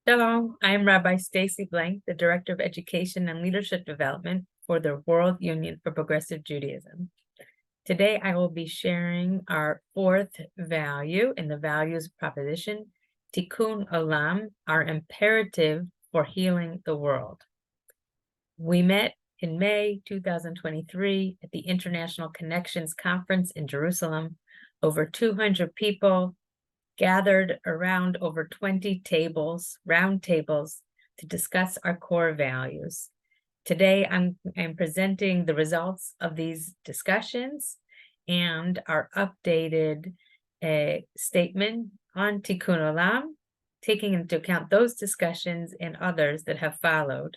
Hello, I'm Rabbi Stacey Blank, the Director of Education and Leadership Development for the World Union for Progressive Judaism. Today, I will be sharing our fourth value in the values proposition, Tikkun Olam, our imperative for healing the world. We met in May 2023 at the International Connections Conference in Jerusalem. Over 200 people gathered around over 20 tables, round tables, to discuss our core values. Today, I'm presenting the results of these discussions and our updated statement on Tikkun Olam, taking into account those discussions and others that have followed,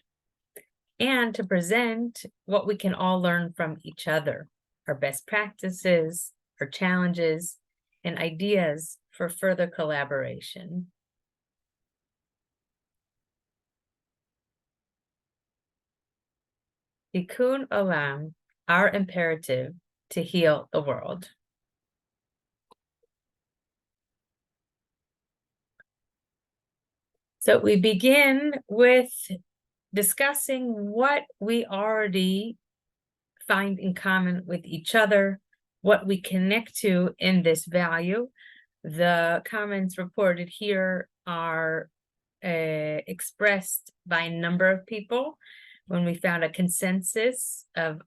and to present what we can all learn from each other, our best practices, our challenges, and ideas for further collaboration. Tikkun Olam, our imperative to heal the world. So we begin with discussing what we already find in common with each other, what we connect to in this value. The comments reported here are expressed by a number of people when we found a consensus of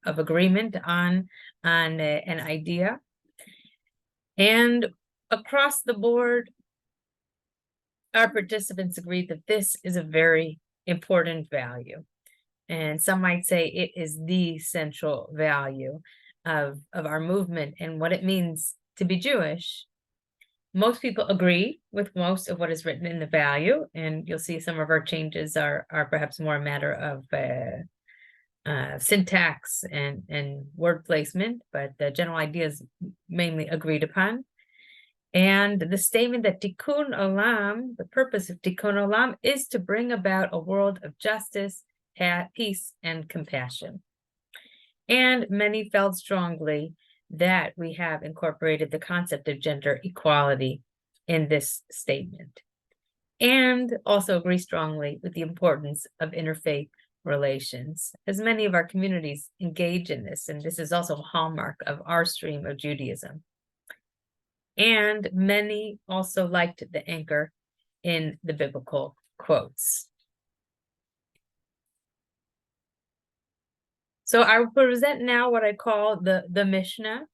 agreement on an idea. And across the board, our participants agreed that this is a very important value. And some might say it is the central value of our movement and what it means to be Jewish. Most people agree with most of what is written in the value, and you'll see some of our changes are perhaps more a matter of syntax and word placement, but the general ideas mainly agreed upon. And the statement that Tikkun Olam, the purpose of Tikkun Olam, is to bring about a world of justice, peace, and compassion. And many felt strongly that we have incorporated the concept of gender equality in this statement, and also agree strongly with the importance of interfaith relations, as many of our communities engage in this, and this is also a hallmark of our stream of Judaism. And many also liked the anchor in the biblical quotes. So I will present now what I call the Mishnah,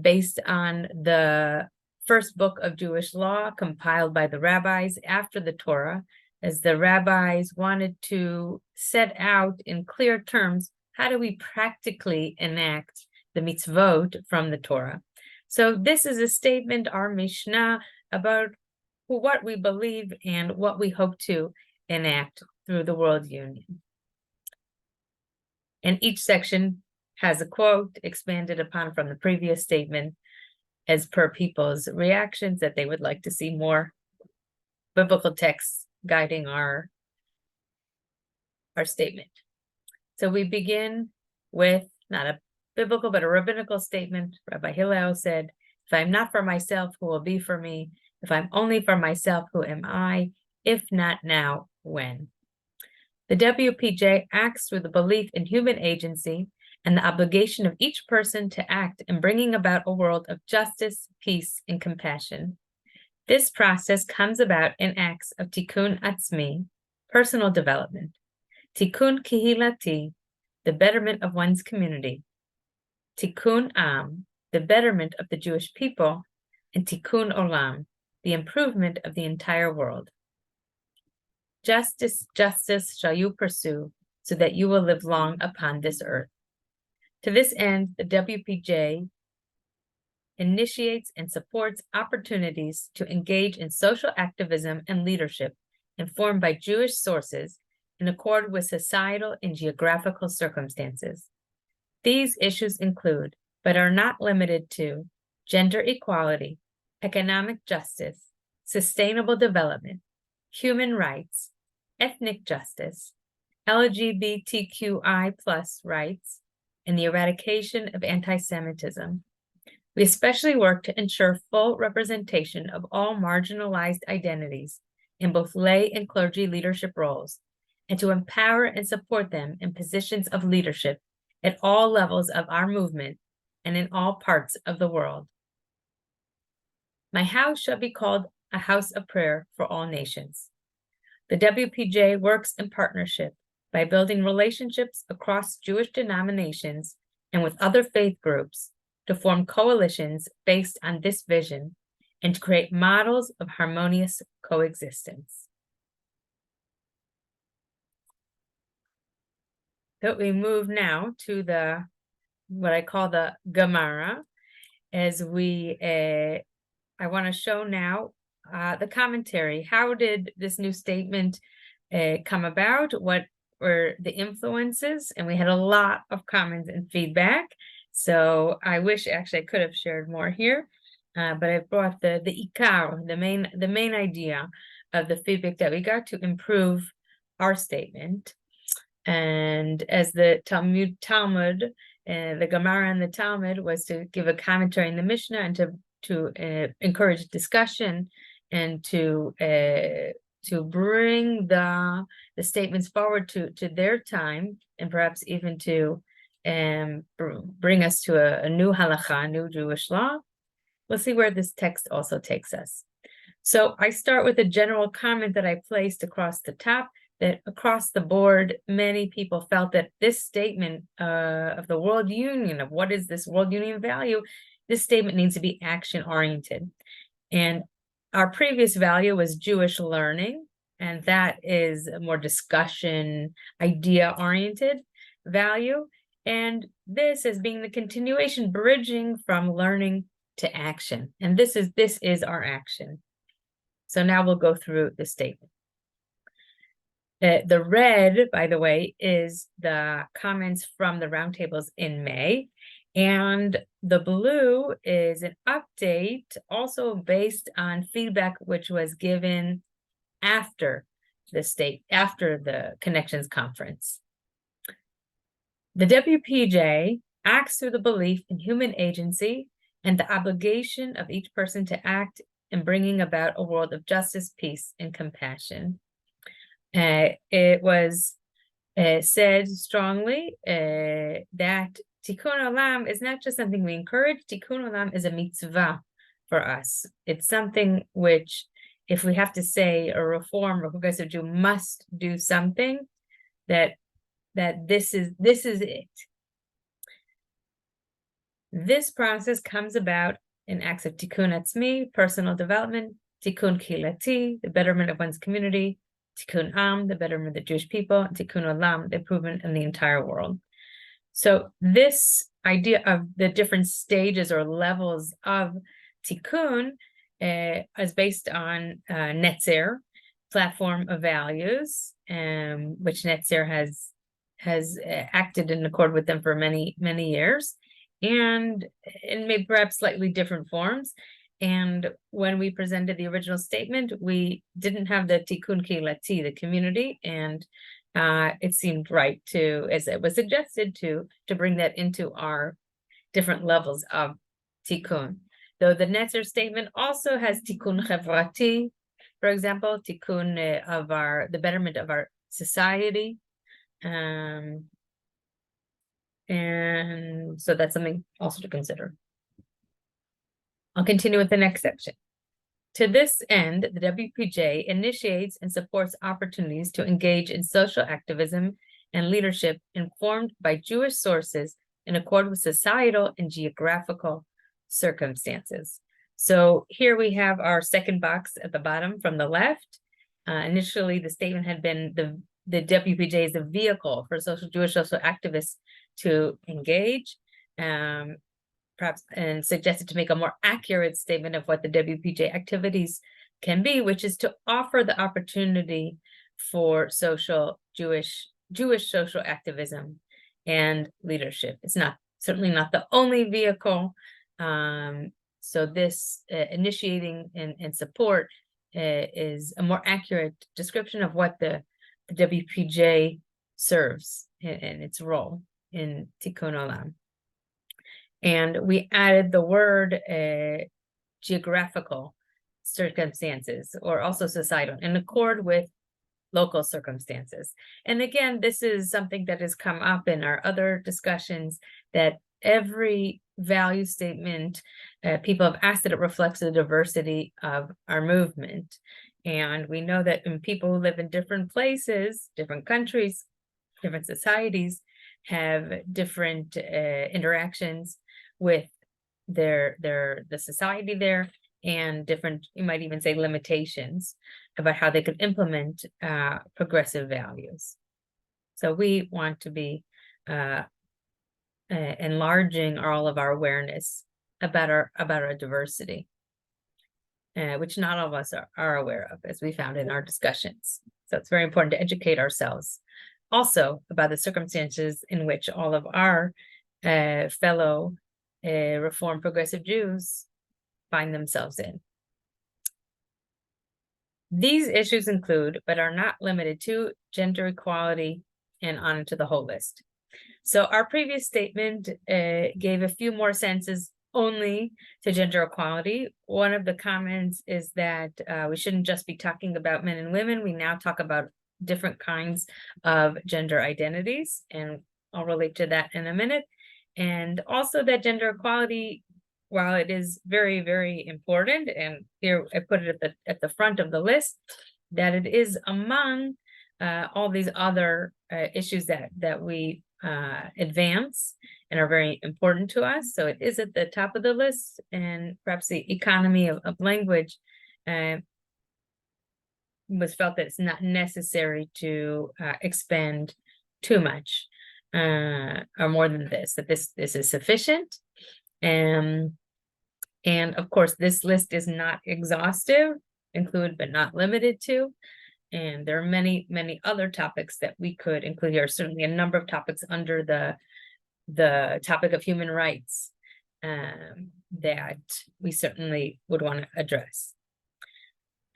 based on the first book of Jewish law compiled by the rabbis after the Torah, as the rabbis wanted to set out in clear terms, how do we practically enact the mitzvot from the Torah? So this is a statement, our Mishnah, about what we believe and what we hope to enact through the World Union. And each section has a quote expanded upon from the previous statement as per people's reactions that they would like to see more biblical texts guiding our statement. So we begin with not a biblical, but a rabbinical statement. Rabbi Hillel said, "If I'm not for myself, who will be for me? If I'm only for myself, who am I? If not now, when?" The WPJ acts through the belief in human agency and the obligation of each person to act in bringing about a world of justice, peace, and compassion. This process comes about in acts of tikkun atzmi, personal development, tikkun kihilati, the betterment of one's community, tikkun am, the betterment of the Jewish people, and tikkun olam, the improvement of the entire world. Justice shall you pursue, so that you will live long upon this earth. To this end, the WPJ initiates and supports opportunities to engage in social activism and leadership informed by Jewish sources in accord with societal and geographical circumstances. These issues include, but are not limited to, gender equality, economic justice, sustainable development, human rights, ethnic justice, LGBTQI+ rights, and the eradication of anti-Semitism. We especially work to ensure full representation of all marginalized identities in both lay and clergy leadership roles, and to empower and support them in positions of leadership at all levels of our movement and in all parts of the world. My house shall be called a house of prayer for all nations. The WPJ works in partnership by building relationships across Jewish denominations and with other faith groups to form coalitions based on this vision and to create models of harmonious coexistence. So we move now to what I call the Gemara, as I want to show now the commentary. How did this new statement come about? What were the influences? And we had a lot of comments and feedback. So I wish actually I could have shared more here, but I brought the ikar, the main idea of the feedback that we got to improve our statement. And as the Talmud, the Gemara and the Talmud was to give a commentary in the Mishnah and to encourage discussion and to bring the statements forward to their time, and perhaps even to bring us to a new halakha, a new Jewish law. We'll see where this text also takes us. So I start with a general comment that I placed across the top, that across the board, many people felt that this statement of the World Union, of what is this World Union value, this statement needs to be action-oriented. And our previous value was Jewish learning, and that is a more discussion, idea-oriented value. And this as being the continuation, bridging from learning to action. And this is our action. So now we'll go through the statement. The red, by the way, is the comments from the roundtables in May. And the blue is an update also based on feedback which was given after the Connections Conference. The WPJ acts through the belief in human agency and the obligation of each person to act in bringing about a world of justice, peace, and compassion. It was said strongly that Tikkun Olam is not just something we encourage. Tikkun Olam is a mitzvah for us. It's something which, if we have to say a reform or progressive Jew must do something, that this is it. This process comes about in acts of tikkun atzmi, personal development, tikkun kilati, the betterment of one's community, Tikkun Am, the betterment of the Jewish people, and Tikkun Olam, the improvement in the entire world. So this idea of the different stages or levels of Tikkun is based on Netzer, platform of values, which Netzer has acted in accord with them for many, many years, and in maybe perhaps slightly different forms. And when we presented the original statement, we didn't have the Tikkun Kilati, the community, and it seemed right to, as it was suggested, to bring that into our different levels of Tikkun. Though the Netzer statement also has Tikkun Chevrati, for example, Tikkun of the betterment of our society. And so that's something also to consider. I'll continue with the next section. To this end, the WPJ initiates and supports opportunities to engage in social activism and leadership informed by Jewish sources in accord with societal and geographical circumstances. So here we have our second box at the bottom from the left. Initially, the statement had been the WPJ is a vehicle for Jewish social activists to engage, perhaps, and suggested to make a more accurate statement of what the WPJ activities can be, which is to offer the opportunity for Jewish social activism and leadership. It's certainly not the only vehicle. So this initiating and support is a more accurate description of what the WPJ serves in its role in Tikkun Olam. And we added the word geographical circumstances, or also societal, in accord with local circumstances. And again, this is something that has come up in our other discussions, that every value statement, people have asked that it reflects the diversity of our movement. And we know that when people who live in different places, different countries, different societies, have different interactions with the society there, and different, you might even say, limitations about how they could implement progressive values. So we want to be enlarging all of our awareness about our diversity, which not all of us are aware of, as we found in our discussions. So it's very important to educate ourselves also about the circumstances in which all of our fellow Reform progressive Jews find themselves in. These issues include, but are not limited to, gender equality, and on into the whole list. So our previous statement gave a few more senses only to gender equality. One of the comments is that we shouldn't just be talking about men and women. We now talk about different kinds of gender identities, and I'll relate to that in a minute. And also that gender equality, while it is very, very important, and here I put it at the front of the list, that it is among all these other issues that we advance and are very important to us. So it is at the top of the list, and perhaps the economy of language was felt that it's not necessary to expend too much or more than this, that this is sufficient. And of course, this list is not exhaustive, include but not limited to. And there are many, many other topics that we could include here. Certainly a number of topics under the topic of human rights that we certainly would want to address.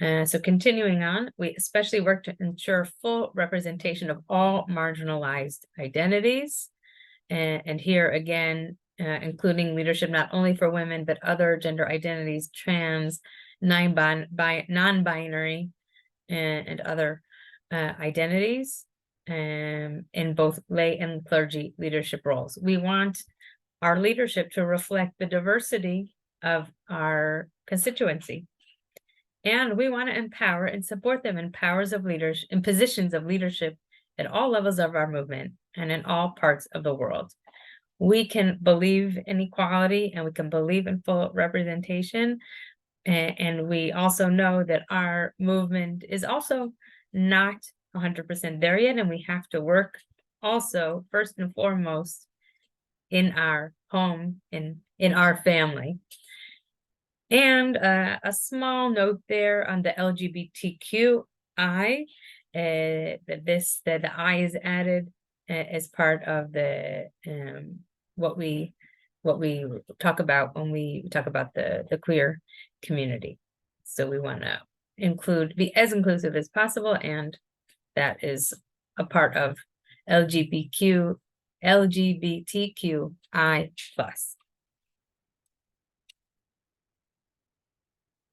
So continuing on, we especially work to ensure full representation of all marginalized identities. And here again, including leadership not only for women, but other gender identities, trans, non-binary, and other identities in both lay and clergy leadership roles. We want our leadership to reflect the diversity of our constituency. And we want to empower and support them in positions of leadership at all levels of our movement and in all parts of the world. We can believe in equality, and we can believe in full representation. And we also know that our movement is also not 100% there yet, and we have to work also, first and foremost, in our home, in our family. And a small note there on the LGBTQI, that the I is added as part of the what we talk about when we talk about the queer community. So we want to be as inclusive as possible, and that is a part of LGBTQI+.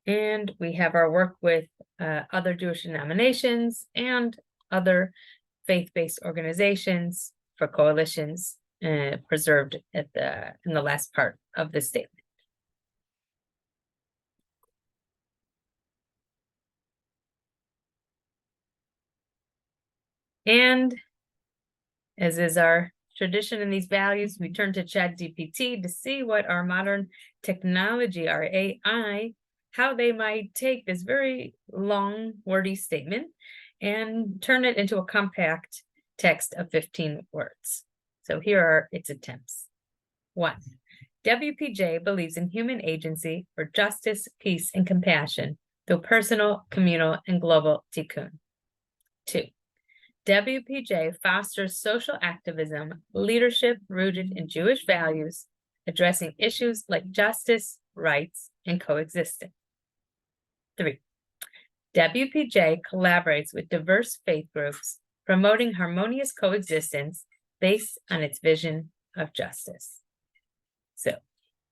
And we have our work with other Jewish denominations and other faith-based organizations for coalitions preserved in the last part of the statement. And as is our tradition in these values, we turn to ChatGPT to see what our modern technology, our AI, how they might take this very long, wordy statement and turn it into a compact text of 15 words. So here are its attempts. 1. WPJ believes in human agency for justice, peace, and compassion through personal, communal, and global tikkun. 2. WPJ fosters social activism, leadership rooted in Jewish values, addressing issues like justice, rights, and coexistence. 3. WPJ collaborates with diverse faith groups, promoting harmonious coexistence based on its vision of justice. So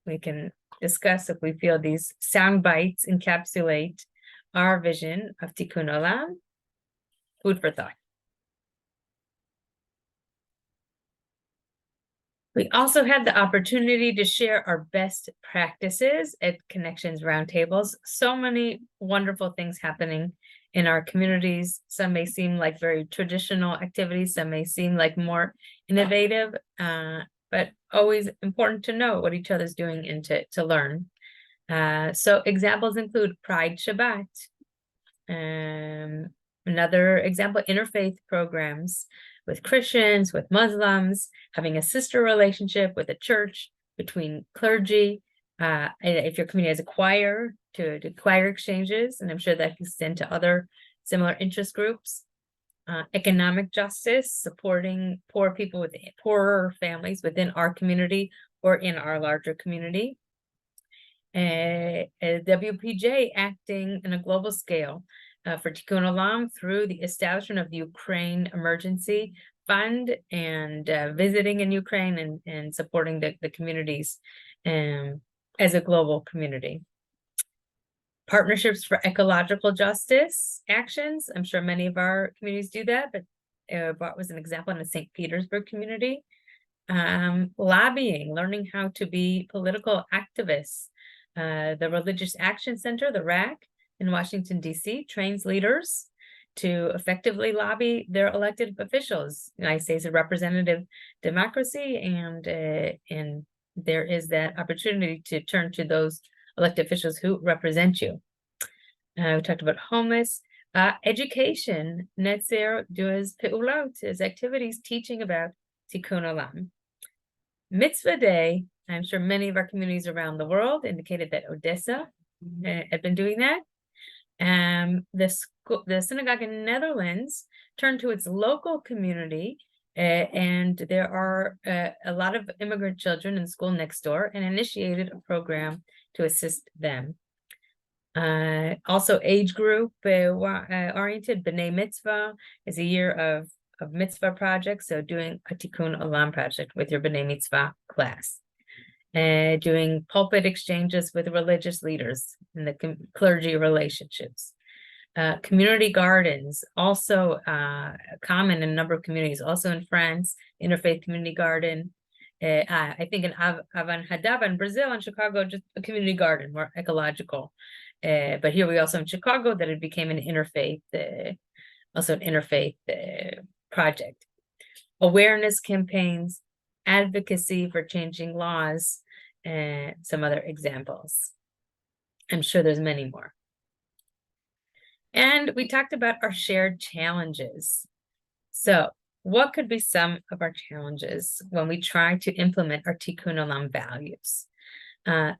we can discuss if we feel these sound bites encapsulate our vision of Tikkun Olam. Food for thought. We also had the opportunity to share our best practices at Connections Roundtables. So many wonderful things happening in our communities. Some may seem like very traditional activities, some may seem like more innovative, but always important to know what each other's doing and to learn. So examples include Pride Shabbat. Another example, interfaith programs with Christians, with Muslims, having a sister relationship with a church, between clergy. If your community has a choir, to choir exchanges, and I'm sure that can extend to other similar interest groups. Economic justice, supporting poor people with poorer families within our community or in our larger community. WPJ acting in a global scale for Tikkun Olam through the establishment of the Ukraine Emergency Fund and visiting in Ukraine and supporting the communities as a global community. Partnerships for ecological justice actions. I'm sure many of our communities do that, but what was an example in the St. Petersburg community. Lobbying, learning how to be political activists. The Religious Action Center, the RAC, in Washington, D.C., trains leaders to effectively lobby their elected officials. The United States is a representative democracy, and there is that opportunity to turn to those elected officials who represent you. We talked about homeless. Education, Netzer does pe'ulot, is activities teaching about Tikkun Olam. Mitzvah Day, I'm sure many of our communities around the world indicated that Odessa had been doing that. The synagogue in Netherlands turned to its local community, and there are a lot of immigrant children in school next door, and initiated a program to assist them. Also age group oriented, B'nai Mitzvah is a year of mitzvah projects, so doing a Tikkun Olam project with your B'nai Mitzvah class. Doing pulpit exchanges with religious leaders in the clergy relationships. Community gardens, also common in a number of communities, also in France, interfaith community garden. I think in Avanhadava in Brazil and Chicago, just a community garden, more ecological. But here we also in Chicago that it became an interfaith, also an interfaith project. Awareness campaigns, advocacy for changing laws, and some other examples. I'm sure there's many more. And we talked about our shared challenges. So what could be some of our challenges when we try to implement our Tikkun Olam values?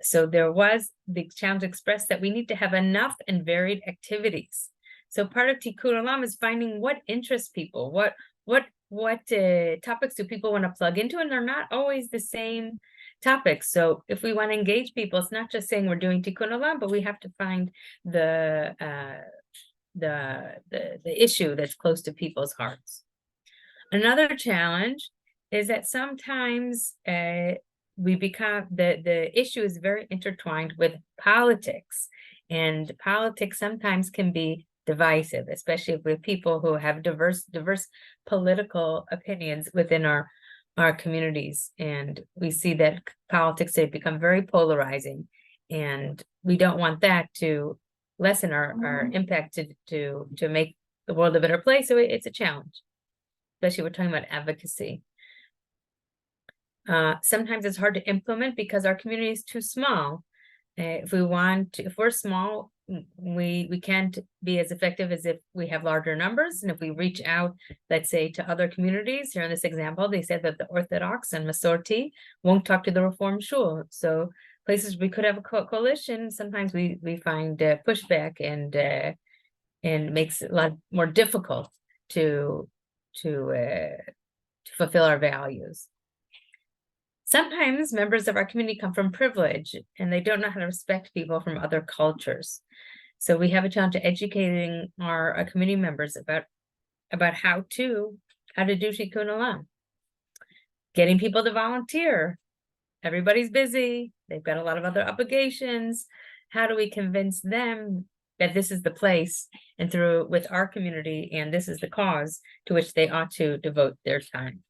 So there was the challenge expressed that we need to have enough and varied activities. So part of Tikkun Olam is finding what interests people, what topics do people want to plug into, and they're not always the same topics. So if we want to engage people, it's not just saying we're doing Tikkun Olam, but we have to find the issue that's close to people's hearts. Another challenge is that sometimes we become the issue is very intertwined with politics, and politics sometimes can be divisive, especially with people who have diverse political opinions within our communities. And we see that politics have become very polarizing, and we don't want that to lessen our impact to make the world a better place. So it's a challenge, especially we're talking about advocacy. Sometimes it's hard to implement because our community is too small. If we're small, we can't be as effective as if we have larger numbers. And if we reach out, let's say, to other communities, here in this example, they said that the Orthodox and Masorti won't talk to the Reform Shul. So places we could have a coalition, sometimes we find pushback and makes it a lot more difficult to fulfill our values. Sometimes members of our community come from privilege and they don't know how to respect people from other cultures. So we have a challenge of educating our community members about how to do Tikkun Olam. Getting people to volunteer. everybody's busy. They've got a lot of other obligations. How do we convince them that this is the place and through with our community, and this is the cause to which they ought to devote their time?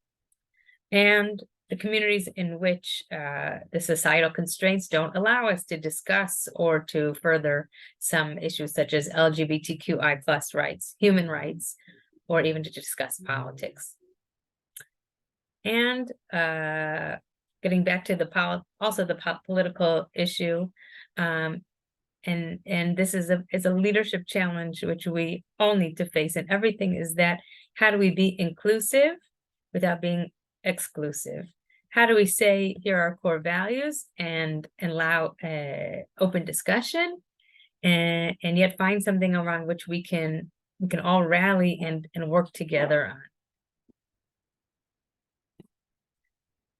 And the communities in which the societal constraints don't allow us to discuss or to further some issues such as LGBTQI plus rights, human rights, or even to discuss politics. And getting back to the political issue, and this is a leadership challenge which we all need to face, and everything is that how do we be inclusive without being exclusive? How do we say here are our core values and allow open discussion, and yet find something around which we can all rally and work together on?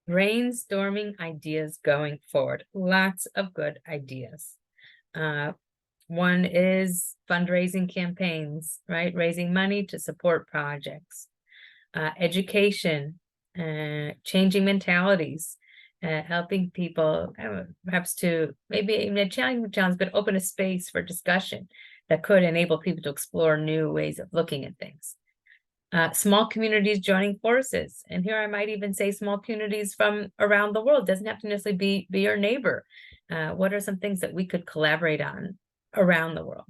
Brainstorming ideas going forward. Lots of good ideas. One is fundraising campaigns, right? Raising money to support projects. Education, changing mentalities, helping people perhaps to maybe even a challenge, but open a space for discussion that could enable people to explore new ways of looking at things. Small communities joining forces. And here I might even say small communities from around the world. Doesn't have to necessarily be your neighbor. What are some things that we could collaborate on around the world?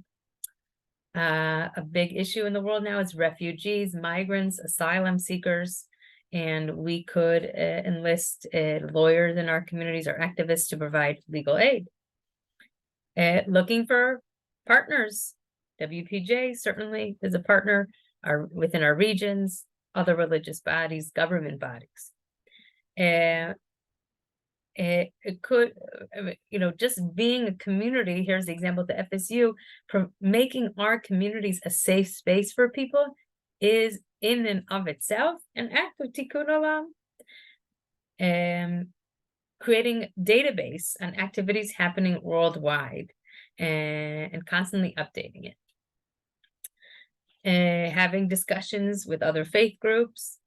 A big issue in the world now is refugees, migrants, asylum seekers, and we could enlist lawyers in our communities or activists to provide legal aid. Looking for partners. WPJ certainly is a partner within our regions, other religious bodies, government bodies. It could, just being a community, here's the example at the FSU, making our communities a safe space for people is in and of itself an act of Tikkun Olam. Creating database on activities happening worldwide and constantly updating it. Having discussions with other faith groups,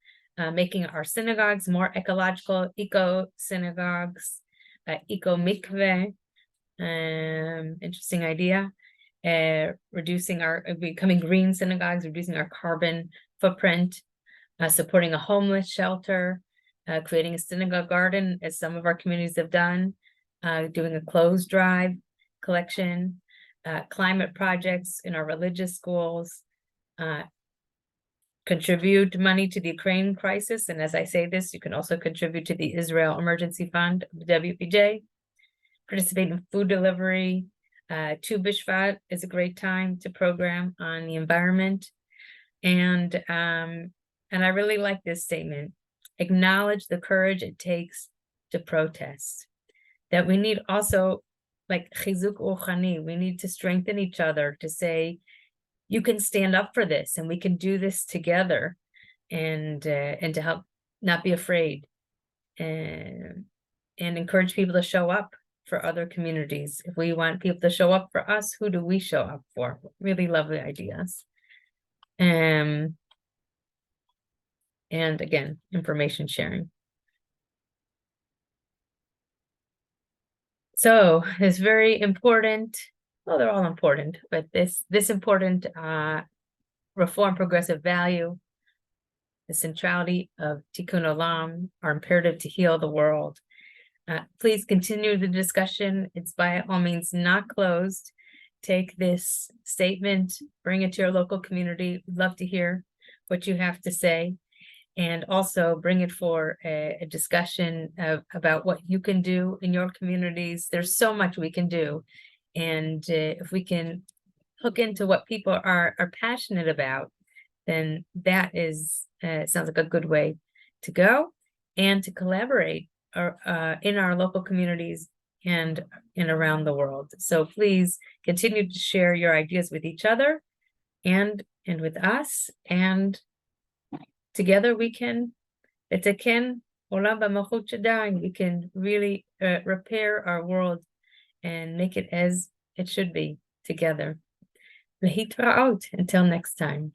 making our synagogues more ecological, eco-synagogues, eco-mikveh, interesting idea. Becoming green synagogues, reducing our carbon footprint, supporting a homeless shelter, creating a synagogue garden, as some of our communities have done, doing a clothes drive collection, climate projects in our religious schools, contribute money to the Ukraine crisis. And as I say this, you can also contribute to the Israel Emergency Fund, WPJ, participate in food delivery. Tu B'Shvat is a great time to program on the environment. And I really like this statement. Acknowledge the courage it takes to protest. That we need also, like chizuk ruchani, we need to strengthen each other to say, you can stand up for this and we can do this together, and to help not be afraid, and encourage people to show up for other communities. If we want people to show up for us, who do we show up for? Really lovely ideas. And again, information sharing. So it's very important. Well, they're all important, but this important reform progressive value, the centrality of Tikkun Olam, our imperative to heal the world. Please continue the discussion. It's by all means not closed. Take this statement, bring it to your local community. We'd love to hear what you have to say. And also bring it for a discussion about what you can do in your communities. There's so much we can do. And if we can hook into what people are passionate about, then that sounds like a good way to go, and to collaborate in our local communities and around the world. So please continue to share your ideas with each other and with us, and together we can Tikkun Olam b'malchut Shaddai. We can really repair our world and make it as it should be together. Lehitraot until next time.